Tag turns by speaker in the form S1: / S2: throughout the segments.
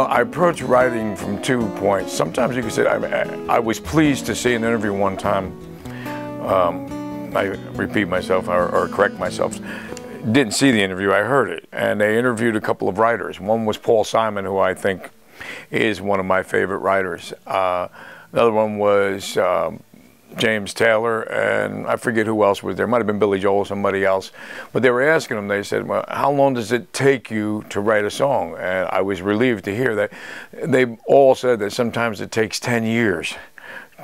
S1: Well, I approach writing from 2 points. Sometimes you can say, I was pleased to see an interview one time. I repeat myself or correct myself. Didn't see the interview, I heard it. And they interviewed a couple of writers. One was Paul Simon, who I think is one of my favorite writers. The other one was James Taylor, and I forget who else was there. It might have been Billy Joel or somebody else. But they were asking him, they said, well, how long does it take you to write a song? And I was relieved to hear that. They all said that sometimes it takes 10 years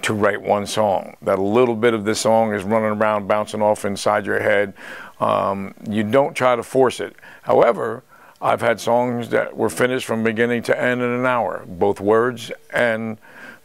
S1: to write one song. That a little bit of the song is running around, bouncing off inside your head. You don't try to force it. However, I've had songs that were finished from beginning to end in an hour, both words and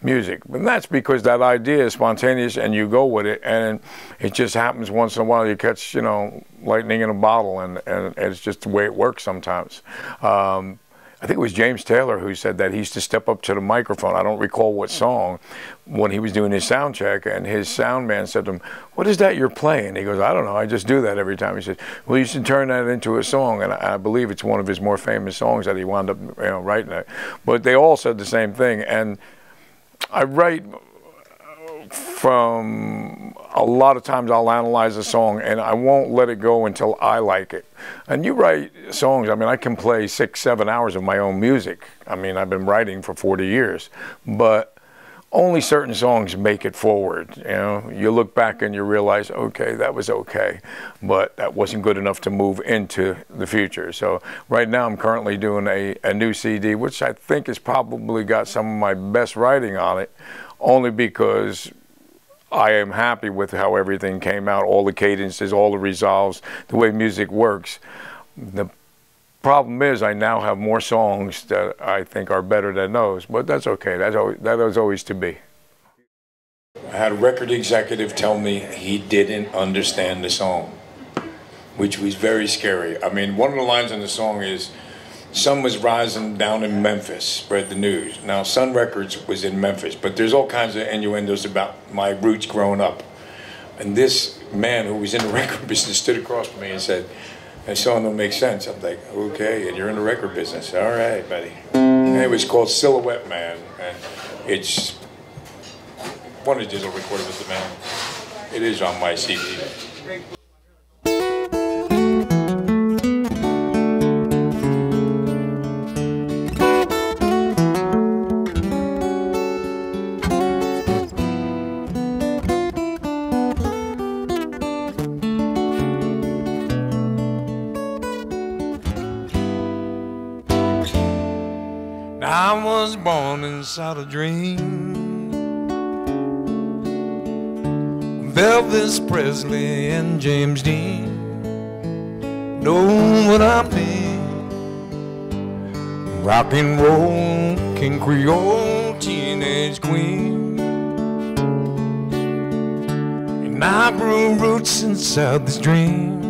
S1: music. And that's because that idea is spontaneous and you go with it, and it just happens once in a while. You catch, you know, lightning in a bottle, and it's just the way it works sometimes. I think it was James Taylor who said that he used to step up to the microphone, I don't recall what song, when he was doing his sound check, and his sound man said to him, what is that you're playing? He goes, I don't know, I just do that every time. He said, well, you should turn that into a song, and I believe it's one of his more famous songs that he wound up, you know, writing it. But they all said the same thing, and I write from, a lot of times I'll analyze a song and I won't let it go until I like it. And you write songs, I mean, I can play 6, 7 hours of my own music. I mean, I've been writing for 40 years, but only certain songs make it forward. You know, you look back and you realize, okay, that was okay, but that wasn't good enough to move into the future. So right now I'm currently doing a new CD, which I think has probably got some of my best writing on it, only because I am happy with how everything came out, all the cadences, all the resolves, the way music works. The problem is I now have more songs that I think are better than those, but that's okay. That was always to be. I had a record executive tell me he didn't understand the song, which was very scary. I mean, one of the lines in the song is, sun was rising down in Memphis, spread the news. Now, Sun Records was in Memphis, but there's all kinds of innuendos about my roots growing up. And this man who was in the record business stood across from me and said, that song don't make sense. I'm like, okay, and you're in the record business. All right, buddy. And it was called Silhouette Man, and it's one of the digital recorded with the man. It is on my CD.
S2: I was born inside a dream, Elvis Presley and James Dean know what I mean. Rock and roll, King Creole, teenage queen. And I grew roots inside this dream.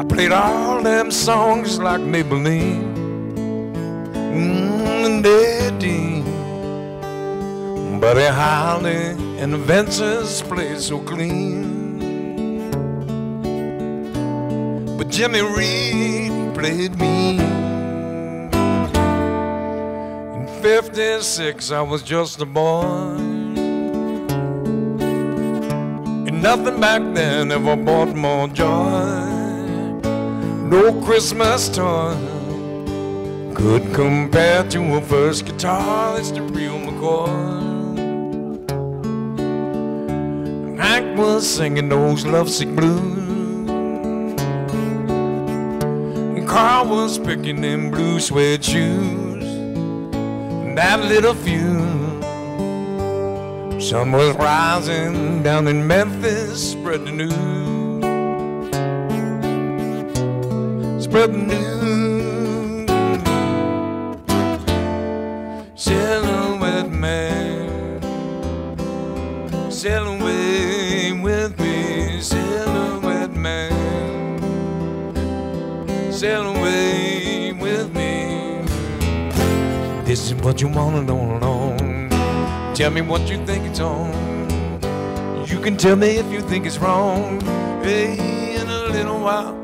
S2: I played all them songs like Maybelline and Eddie, Buddy Holly and the Ventures played so clean. But Jimmy Reed played me. In '56 I was just a boy, and nothing back then ever brought more joy. No Christmas toy could compare to a first guitar. It's the real McCoy. Hank was singing those lovesick blues, and Carl was picking them blue suede shoes. And that little fuse, sun was rising down in Memphis, spread the news, spread the news. Silhouette man, sail away with me, silhouette man, sail away with me. This is what you wanted all along. Tell me what you think it's on. You can tell me if you think it's wrong. Hey, in a little while,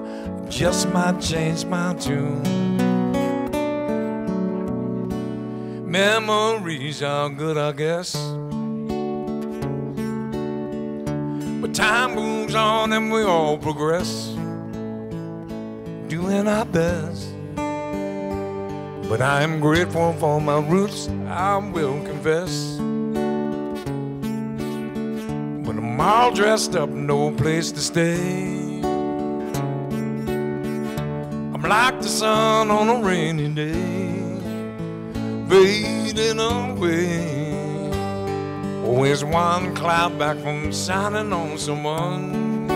S2: just might change my tune. Memories are good, I guess. But time moves on and we all progress, doing our best. But I am grateful for my roots, I will confess. When I'm all dressed up, no place to stay, I'm like the sun on a rainy day, fading away. Always one cloud back from shining on someone,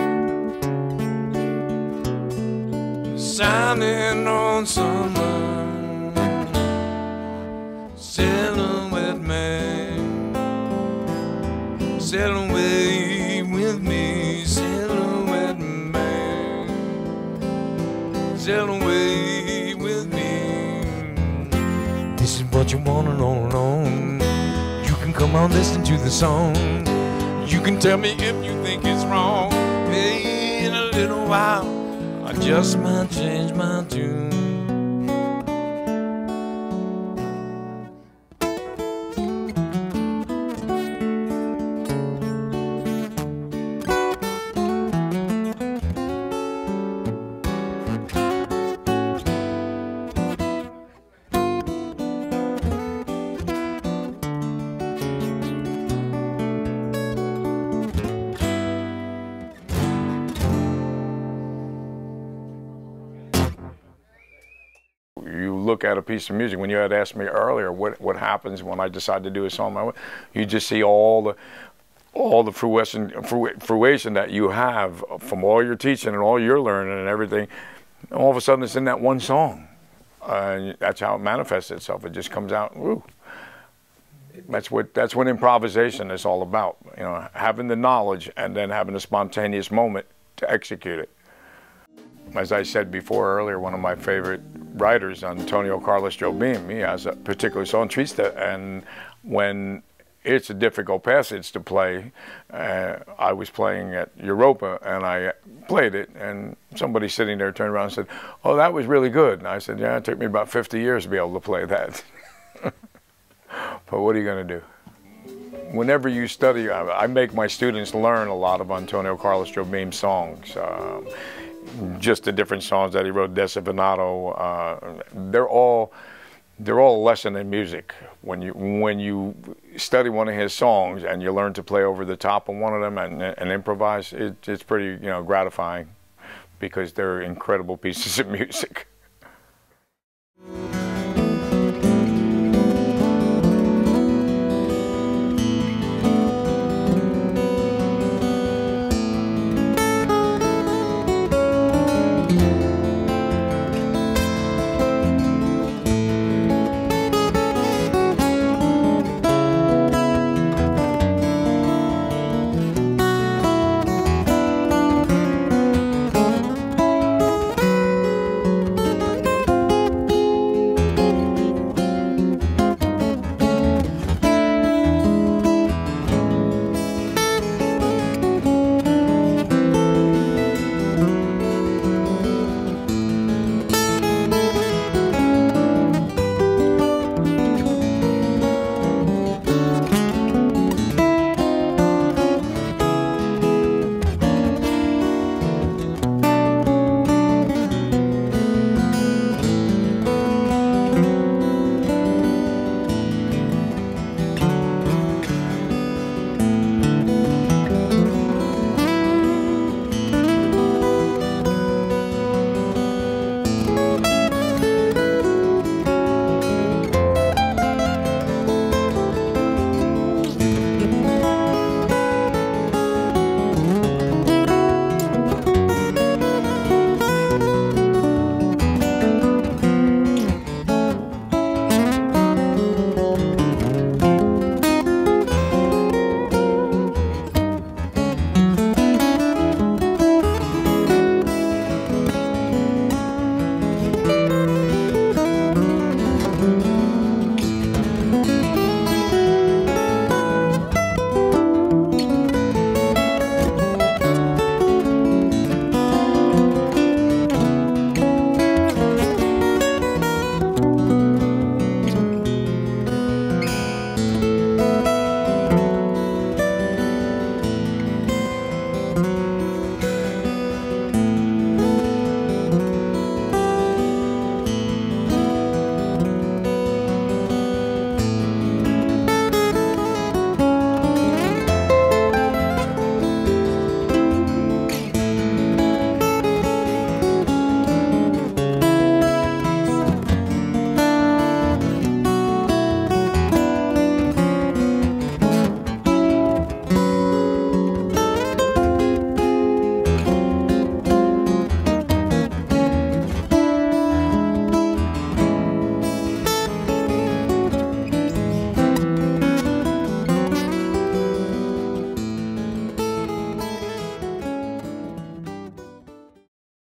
S2: shining on someone. Silhouette man, sail away with me, silhouette man, sail away with me. This is what you wanna know alone. You can come on, listen to the song. You can tell me if you think it's wrong. Hey, in a little while, I just might change my tune.
S1: You look at a piece of music, when you had asked me earlier what happens when I decide to do a song my way, you just see all the fruition that you have from all your teaching and all your learning and everything. All of a sudden it's in that one song. That's how it manifests itself. It just comes out. Woo. That's what improvisation is all about. You know, having the knowledge and then having a spontaneous moment to execute it. As I said before earlier, one of my favorite writers, Antonio Carlos Jobim, he has a particular song, Triste, and when it's a difficult passage to play, I was playing at Europa and I played it, and somebody sitting there turned around and said, "Oh, that was really good." And I said, "Yeah, it took me about 50 years to be able to play that." But what are you going to do? Whenever you study, I make my students learn a lot of Antonio Carlos Jobim's songs. Just the different songs that he wrote, Desafinado, they're all a lesson in music. When you study one of his songs and you learn to play over the top of one of them and improvise, it's pretty gratifying, because they're incredible pieces of music.